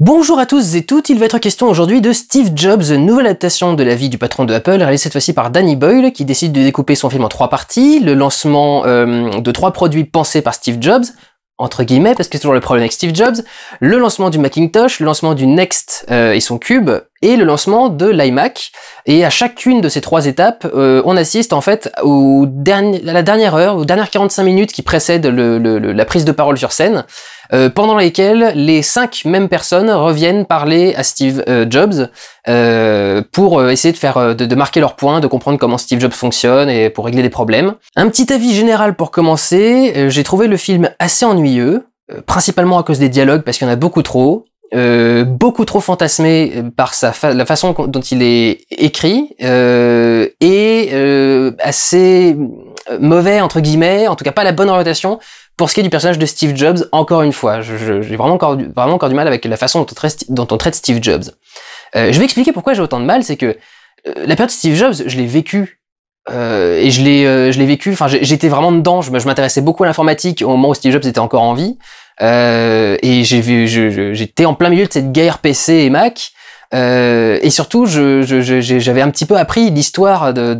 Bonjour à tous et toutes, il va être question aujourd'hui de Steve Jobs, nouvelle adaptation de la vie du patron de Apple, réalisée cette fois-ci par Danny Boyle, qui décide de découper son film en 3 parties, le lancement de 3 produits pensés par Steve Jobs, entre guillemets, parce que c'est toujours le problème avec Steve Jobs, le lancement du Macintosh, le lancement du Next et son cube, et le lancement de l'iMac. Et à chacune de ces 3 étapes, on assiste en fait à la dernière heure, aux dernières 45 minutes qui précèdent la prise de parole sur scène, pendant lesquelles les 5 mêmes personnes reviennent parler à Steve Jobs pour essayer de faire de marquer leur point, de comprendre comment Steve Jobs fonctionne et pour régler des problèmes. Un petit avis général pour commencer, j'ai trouvé le film assez ennuyeux, principalement à cause des dialogues parce qu'il y en a beaucoup trop fantasmé par la façon dont il est écrit et assez mauvais entre guillemets, en tout cas pas la bonne orientation pour ce qui est du personnage de Steve Jobs. Encore une fois, j'ai vraiment encore du mal avec la façon dont on traite Steve Jobs. Je vais expliquer pourquoi j'ai autant de mal, c'est que la période de Steve Jobs, je l'ai vécue. Et je l'ai vécu, enfin j'étais vraiment dedans, je m'intéressais beaucoup à l'informatique au moment où Steve Jobs était encore en vie. Et j'étais en plein milieu de cette guerre PC et Mac, et surtout j'avais un petit peu appris l'histoire des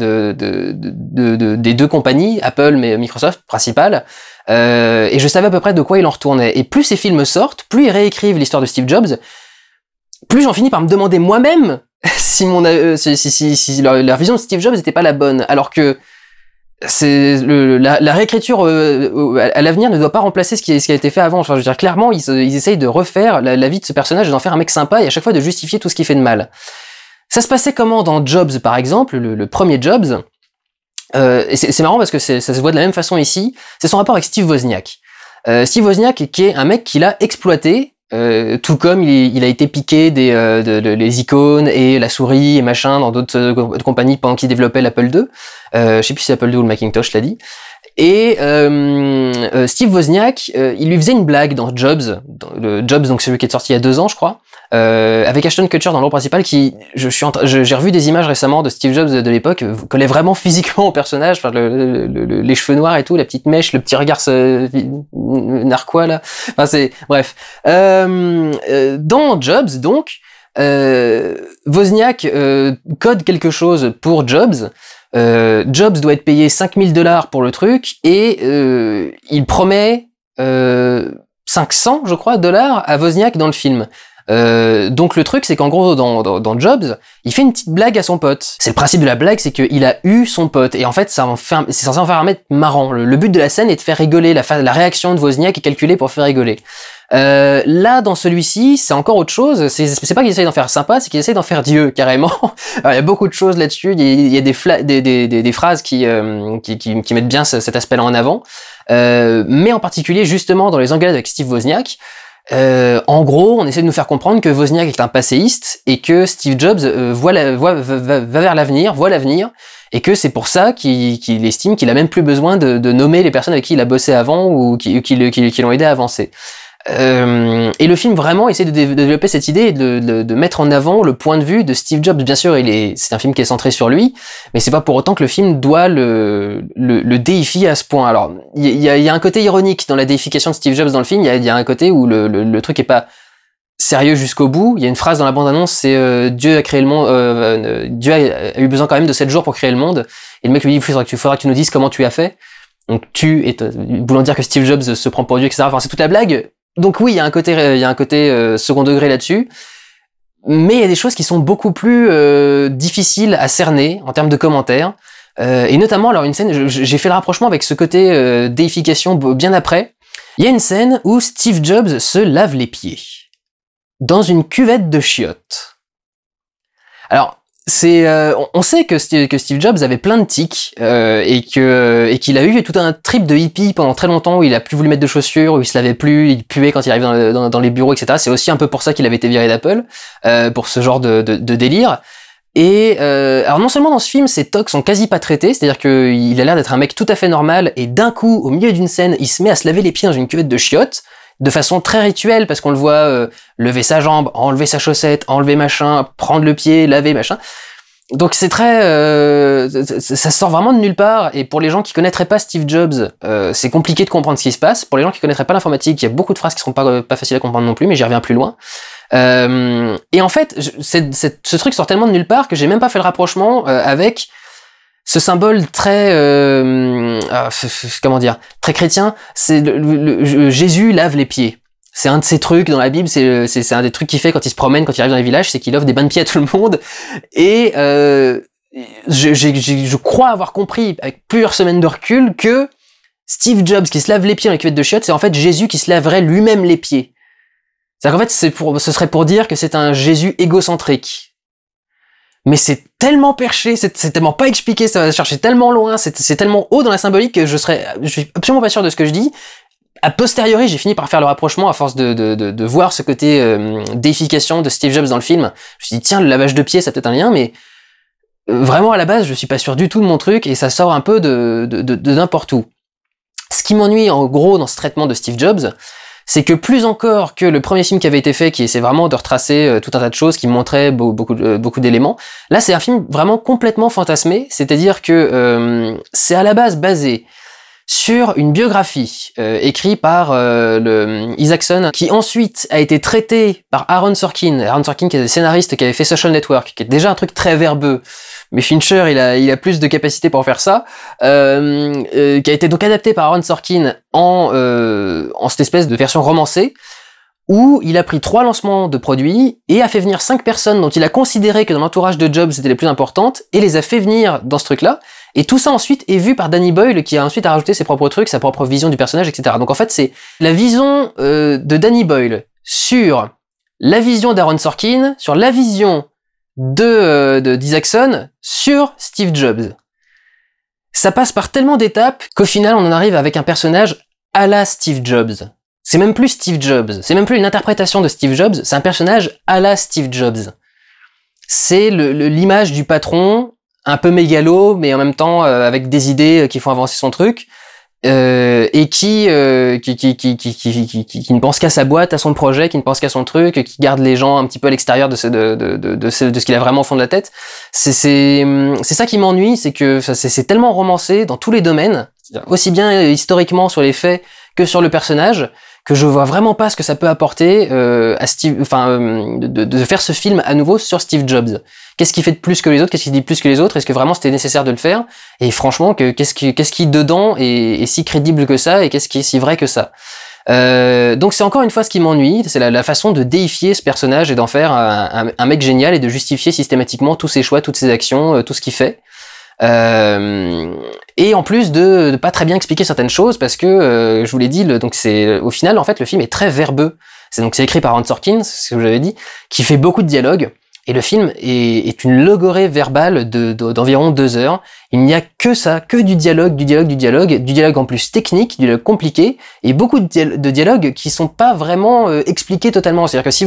deux compagnies, Apple mais Microsoft principale, et je savais à peu près de quoi il en retournait. Et plus ces films sortent, plus ils réécrivent l'histoire de Steve Jobs, plus j'en finis par me demander moi-même si leur vision de Steve Jobs n'était pas la bonne, alors que la réécriture à l'avenir ne doit pas remplacer ce qui a été fait avant. Enfin, je veux dire, clairement, ils essayent de refaire la vie de ce personnage et d'en faire un mec sympa et à chaque fois de justifier tout ce qui fait de mal. Ça se passait comment dans Jobs, par exemple, le premier Jobs, et c'est marrant parce que ça se voit de la même façon ici, c'est son rapport avec Steve Wozniak. Steve Wozniak, qui est un mec qu'il a exploité, tout comme il a été piqué les icônes et la souris et machin dans d'autres compagnies pendant qu'il développait l'Apple II. Je sais plus si c'est l'Apple II ou le Macintosh, l'a dit. Et Steve Wozniak, il lui faisait une blague dans Jobs, Jobs, donc celui qui est sorti il y a 2 ans, je crois, avec Ashton Kutcher dans le rôle principal, qui j'ai revu des images récemment de Steve Jobs de l'époque, collait vraiment physiquement au personnage, enfin les cheveux noirs et tout, la petite mèche, le petit regard narquois là, enfin c'est bref. Dans Jobs donc, Wozniak code quelque chose pour Jobs. Jobs doit être payé $5000 pour le truc et il promet 500, je crois, dollars à Wozniak dans le film. Donc le truc, c'est qu'en gros, dans Jobs, il fait une petite blague à son pote. C'est le principe de la blague, c'est qu'il a eu son pote. Et en fait, c'est censé en faire un mec marrant. Le but de la scène est de faire rigoler. La réaction de Wozniak est calculée pour faire rigoler. Là, dans celui-ci, c'est encore autre chose. C'est pas qu'il essaye d'en faire sympa, c'est qu'il essaye d'en faire Dieu, carrément. Alors, il y a beaucoup de choses là-dessus. Il y a des phrases qui mettent bien cet aspect-là en avant. Mais en particulier, justement, dans les engueulades avec Steve Wozniak, en gros, on essaie de nous faire comprendre que Wozniak est un passéiste et que Steve Jobs va vers l'avenir, voit l'avenir, et que c'est pour ça qu'il estime qu'il a même plus besoin de nommer les personnes avec qui il a bossé avant ou qui l'ont aidé à avancer. Et le film vraiment essaie de développer cette idée et de mettre en avant le point de vue de Steve Jobs. Bien sûr, c'est un film qui est centré sur lui, mais c'est pas pour autant que le film doit le déifier à ce point. Alors, il y a un côté ironique dans la déification de Steve Jobs dans le film. Il y a un côté où le truc est pas sérieux jusqu'au bout. Il y a une phrase dans la bande-annonce, c'est Dieu a créé le monde, Dieu a eu besoin quand même de 7 jours pour créer le monde. Et le mec lui dit, il faudra que tu nous dises comment tu as fait. Donc voulant dire que Steve Jobs se prend pour Dieu, etc. Enfin, c'est toute la blague. Donc oui, il y a un côté second degré là-dessus, mais il y a des choses qui sont beaucoup plus difficiles à cerner en termes de commentaires, et notamment alors une scène, j'ai fait le rapprochement avec ce côté déification bien après. Il y a une scène où Steve Jobs se lave les pieds dans une cuvette de chiottes. Alors on sait que Steve Jobs avait plein de tics et qu'il a eu tout un trip de hippie pendant très longtemps où il a plus voulu mettre de chaussures, où il se lavait plus, il puait quand il arrivait dans les bureaux, etc. C'est aussi un peu pour ça qu'il avait été viré d'Apple, pour ce genre de délire. Et alors non seulement dans ce film, ses tocs sont quasi pas traités, c'est-à-dire qu'il a l'air d'être un mec tout à fait normal, et d'un coup, au milieu d'une scène, il se met à se laver les pieds dans une cuvette de chiottes, de façon très rituelle, parce qu'on le voit lever sa jambe, enlever sa chaussette, enlever machin, prendre le pied, laver machin. Donc c'est très... ça sort vraiment de nulle part, et pour les gens qui connaîtraient pas Steve Jobs, c'est compliqué de comprendre ce qui se passe. Pour les gens qui connaîtraient pas l'informatique, il y a beaucoup de phrases qui seront pas faciles à comprendre non plus, mais j'y reviens plus loin. Et en fait, ce truc sort tellement de nulle part que j'ai même pas fait le rapprochement avec ce symbole très comment dire, très chrétien. C'est Jésus lave les pieds. C'est un de ces trucs dans la Bible, c'est un des trucs qu'il fait quand il se promène, quand il arrive dans les villages, c'est qu'il offre des bains de pieds à tout le monde. Et je crois avoir compris avec plusieurs semaines de recul que Steve Jobs qui se lave les pieds dans les cuvettes de chiottes, c'est en fait Jésus qui se laverait lui-même les pieds. C'est-à-dire qu'en fait, ce serait pour dire que c'est un Jésus égocentrique. Mais c'est tellement perché, c'est tellement pas expliqué, ça va chercher tellement loin, c'est tellement haut dans la symbolique que je suis absolument pas sûr de ce que je dis. A posteriori, j'ai fini par faire le rapprochement à force de voir ce côté déification de Steve Jobs dans le film. Je me suis dit, tiens, le lavage de pieds, ça a peut-être un lien, mais vraiment à la base, je suis pas sûr du tout de mon truc et ça sort un peu de n'importe où. Ce qui m'ennuie en gros dans ce traitement de Steve Jobs, c'est que plus encore que le premier film qui avait été fait, qui essaie vraiment de retracer tout un tas de choses, qui montrait beaucoup d'éléments, là c'est un film vraiment complètement fantasmé, c'est-à-dire que c'est à la base basé sur une biographie écrite par Isaacson, qui ensuite a été traité par Aaron Sorkin. Aaron Sorkin qui est le scénariste qui avait fait Social Network, qui est déjà un truc très verbeux. Mais Fincher, il a plus de capacité pour faire ça, qui a été donc adapté par Aaron Sorkin en cette espèce de version romancée, où il a pris 3 lancements de produits et a fait venir 5 personnes dont il a considéré que dans l'entourage de Jobs c'était les plus importantes, et les a fait venir dans ce truc-là. Et tout ça ensuite est vu par Danny Boyle, qui a ensuite rajouté ses propres trucs, sa propre vision du personnage, etc. Donc en fait c'est la vision de Danny Boyle sur la vision d'Aaron Sorkin, sur la vision d'Isaacson sur Steve Jobs. Ça passe par tellement d'étapes qu'au final on en arrive avec un personnage à la Steve Jobs. C'est même plus Steve Jobs, c'est même plus une interprétation de Steve Jobs, c'est un personnage à la Steve Jobs. C'est l'image du patron, un peu mégalo, mais en même temps avec des idées qui font avancer son truc, et qui ne pense qu'à sa boîte, à son projet, qui ne pense qu'à son truc, qui garde les gens un petit peu à l'extérieur de ce qu'il a vraiment au fond de la tête. C'est ça qui m'ennuie, c'est que c'est tellement romancé dans tous les domaines, aussi bien historiquement sur les faits que sur le personnage, que je vois vraiment pas ce que ça peut apporter à Steve, de faire ce film à nouveau sur Steve Jobs. Qu'est-ce qu'il fait de plus que les autres? Qu'est-ce qu'il dit de plus que les autres? Est-ce que vraiment c'était nécessaire de le faire? Et franchement, qu'est-ce qui dedans est si crédible que ça, et qu'est-ce qui est si vrai que ça? Donc c'est encore une fois ce qui m'ennuie, c'est la façon de déifier ce personnage et d'en faire un mec génial et de justifier systématiquement tous ses choix, toutes ses actions, tout ce qu'il fait. Et en plus de pas très bien expliquer certaines choses, parce que je vous l'ai dit, donc c'est au final en fait le film est très verbeux. C'est écrit par Aaron Sorkin, c'est ce que j'avais dit, qui fait beaucoup de dialogues. Et le film est une logorrhée verbale d'environ 2 heures. Il n'y a que ça, que du dialogue en plus technique, du dialogue compliqué, et beaucoup de dialogues qui sont pas vraiment expliqués totalement. C'est-à-dire que si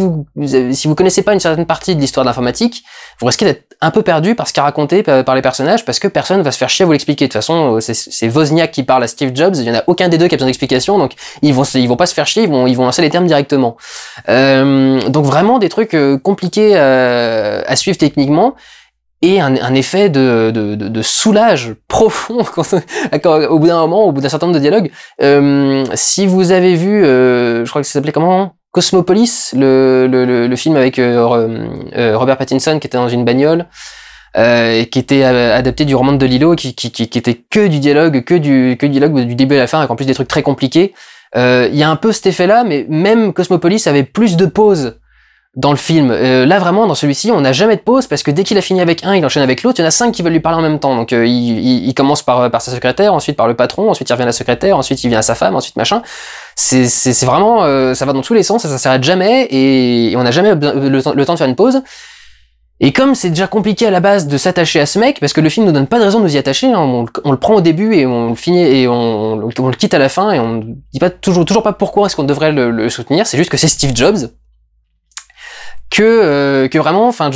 vous connaissez pas une certaine partie de l'histoire de l'informatique, vous risquez d'être un peu perdu par ce qu'a raconté par les personnages, parce que personne va se faire chier à vous l'expliquer. De toute façon, c'est Wozniak qui parle à Steve Jobs, il y en a aucun des deux qui a besoin d'explication, donc ils vont pas se faire chier, ils vont lancer les termes directement. Donc vraiment des trucs compliqués à suivre techniquement, et un effet de soulage profond au bout d'un moment, au bout d'un certain nombre de dialogues. Si vous avez vu, je crois que ça s'appelait comment, Cosmopolis, le film avec Robert Pattinson qui était dans une bagnole, et qui était adapté du roman de DeLillo, qui était que du dialogue, du début à la fin, avec en plus des trucs très compliqués. Il y a un peu cet effet-là, mais même Cosmopolis avait plus de pauses dans le film. Là vraiment, dans celui-ci, on n'a jamais de pause, parce que dès qu'il a fini avec un, il enchaîne avec l'autre. Il y en a 5 qui veulent lui parler en même temps. Donc il commence par sa secrétaire, ensuite par le patron, ensuite il revient à la secrétaire, ensuite il vient à sa femme, ensuite machin. C'est vraiment, ça va dans tous les sens, ça s'arrête jamais, et on n'a jamais le temps de faire une pause. Et comme c'est déjà compliqué à la base de s'attacher à ce mec, parce que le film nous donne pas de raison de nous y attacher, hein, on le prend au début et on le finit et on le quitte à la fin, et on dit pas toujours pas pourquoi est-ce qu'on devrait le soutenir, c'est juste que c'est Steve Jobs. Que vraiment, enfin,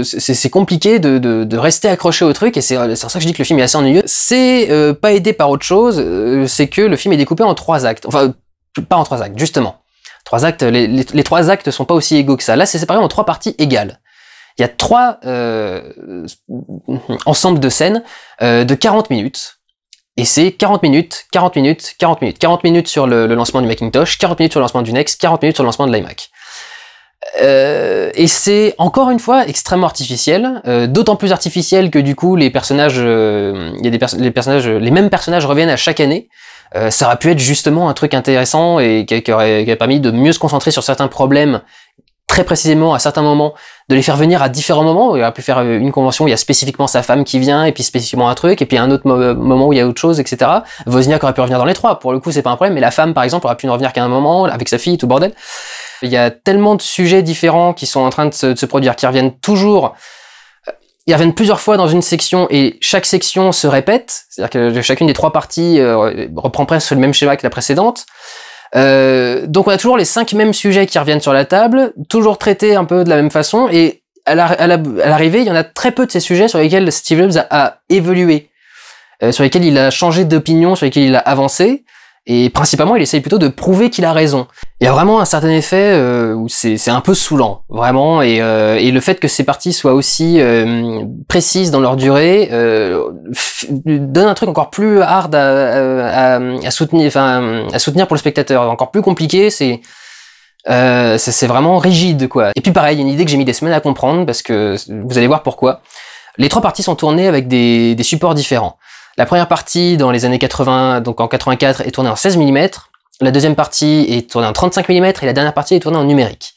c'est compliqué de rester accroché au truc, et c'est pour ça que je dis que le film est assez ennuyeux. C'est pas aidé par autre chose, c'est que le film est découpé en 3 actes. Enfin, pas en 3 actes, justement. 3 actes, les 3 actes sont pas aussi égaux que ça. Là, c'est séparé en 3 parties égales. Il y a 3 ensembles de scènes de 40 minutes. Et c'est 40 minutes, 40 minutes, 40 minutes. 40 minutes sur le lancement du Macintosh, 40 minutes sur le lancement du NeXT, 40 minutes sur le lancement de l'iMac. Et c'est encore une fois extrêmement artificiel, d'autant plus artificiel que du coup les personnages, il y a les mêmes personnages reviennent à chaque année. Ça aurait pu être justement un truc intéressant et qui aurait permis de mieux se concentrer sur certains problèmes très précisément à certains moments, de les faire venir à différents moments. Il aurait pu faire une convention où il y a spécifiquement sa femme qui vient, et puis spécifiquement un truc, et puis un autre moment où il y a autre chose, etc. Wozniak aurait pu revenir dans les trois, pour le coup c'est pas un problème, mais la femme par exemple aurait pu ne revenir qu'à un moment, avec sa fille, tout bordel. Il y a tellement de sujets différents qui sont en train de se produire, qui reviennent toujours, ils reviennent plusieurs fois dans une section, et chaque section se répète, c'est-à-dire que chacune des trois parties reprend presque le même schéma que la précédente. Donc on a toujours les 5 mêmes sujets qui reviennent sur la table, toujours traités un peu de la même façon, et à l'arrivée, il y en a très peu de ces sujets sur lesquels Steve Jobs a évolué, sur lesquels il a changé d'opinion, sur lesquels il a avancé, et principalement il essaye plutôt de prouver qu'il a raison. Il y a vraiment un certain effet où c'est un peu saoulant, vraiment, et le fait que ces parties soient aussi précises dans leur durée donne un truc encore plus hard à soutenir, enfin à soutenir pour le spectateur, encore plus compliqué. C'est vraiment rigide, quoi. Et puis pareil, il y a une idée que j'ai mis des semaines à comprendre, parce que vous allez voir pourquoi. Les 3 parties sont tournées avec des supports différents. La première partie, dans les années 80, donc en 84, est tournée en 16 mm. La deuxième partie est tournée en 35 mm et la dernière partie est tournée en numérique.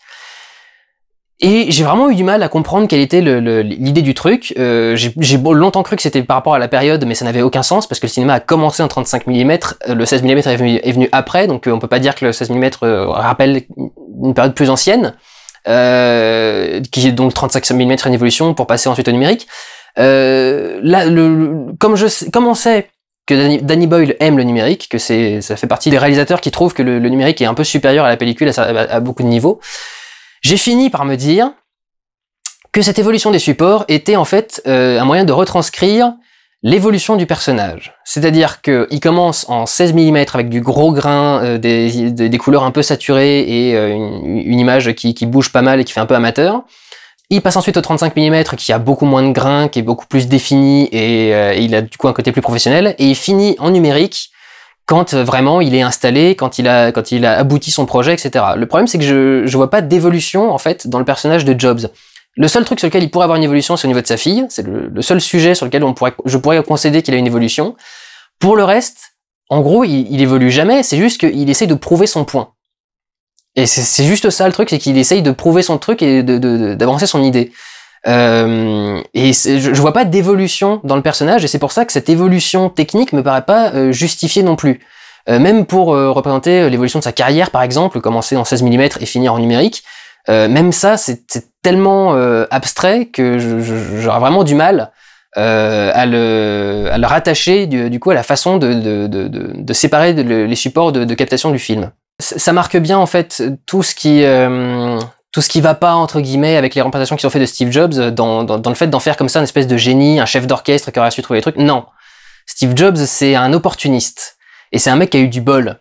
Et j'ai vraiment eu du mal à comprendre quelle était l'idée du truc. J'ai longtemps cru que c'était par rapport à la période, mais ça n'avait aucun sens, parce que le cinéma a commencé en 35 mm, le 16 mm est venu après, donc on peut pas dire que le 16 mm rappelle une période plus ancienne, qui est donc 35 mm une évolution pour passer ensuite au numérique. Là, comme on sait que Danny Boyle aime le numérique, que ça fait partie des réalisateurs qui trouvent que le numérique est un peu supérieur à la pellicule à beaucoup de niveaux, j'ai fini par me dire que cette évolution des supports était en fait un moyen de retranscrire l'évolution du personnage. C'est-à-dire qu'il commence en 16 mm avec du gros grain, des couleurs un peu saturées et une image qui bouge pas mal et qui fait un peu amateur. Il passe ensuite au 35 mm qui a beaucoup moins de grains, qui est beaucoup plus défini et il a du coup un côté plus professionnel. Et il finit en numérique quand vraiment il est installé, quand il a abouti son projet, etc. Le problème c'est que je vois pas d'évolution en fait dans le personnage de Jobs. Le seul truc sur lequel il pourrait avoir une évolution, c'est au niveau de sa fille. C'est le seul sujet sur lequel je pourrais concéder qu'il a une évolution. Pour le reste, en gros, il évolue jamais. C'est juste qu'il essaye de prouver son point. Et c'est juste ça le truc, c'est qu'il essaye de prouver son truc et d'avancer son idée. Et je vois pas d'évolution dans le personnage, et c'est pour ça que cette évolution technique me paraît pas justifiée non plus. Même pour représenter l'évolution de sa carrière, par exemple, commencer en 16 mm et finir en numérique, même ça, c'est tellement abstrait que j'aurais vraiment du mal à le rattacher du coup à la façon de séparer les supports de captation du film. Ça marque bien en fait tout ce qui va pas entre guillemets avec les représentations qui sont faites de Steve Jobs dans le fait d'en faire comme ça une espèce de génie, un chef d'orchestre qui aurait su trouver les trucs. Non, Steve Jobs c'est un opportuniste et c'est un mec qui a eu du bol.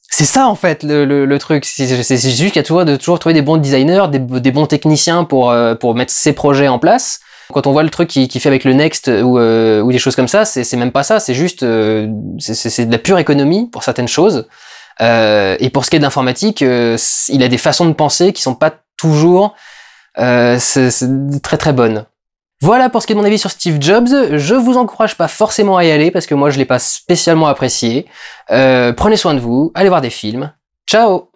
C'est ça en fait le truc. C'est juste qu'il y a toujours trouvé des bons designers, des bons techniciens pour mettre ses projets en place. Quand on voit le truc qu'il fait avec le Next ou des choses comme ça, c'est même pas ça. C'est juste c'est de la pure économie pour certaines choses. Et pour ce qui est de l'informatique, il a des façons de penser qui sont pas toujours c'est très très bonnes. Voilà pour ce qui est de mon avis sur Steve Jobs. Je vous encourage pas forcément à y aller parce que moi je l'ai pas spécialement apprécié. Prenez soin de vous, allez voir des films. Ciao!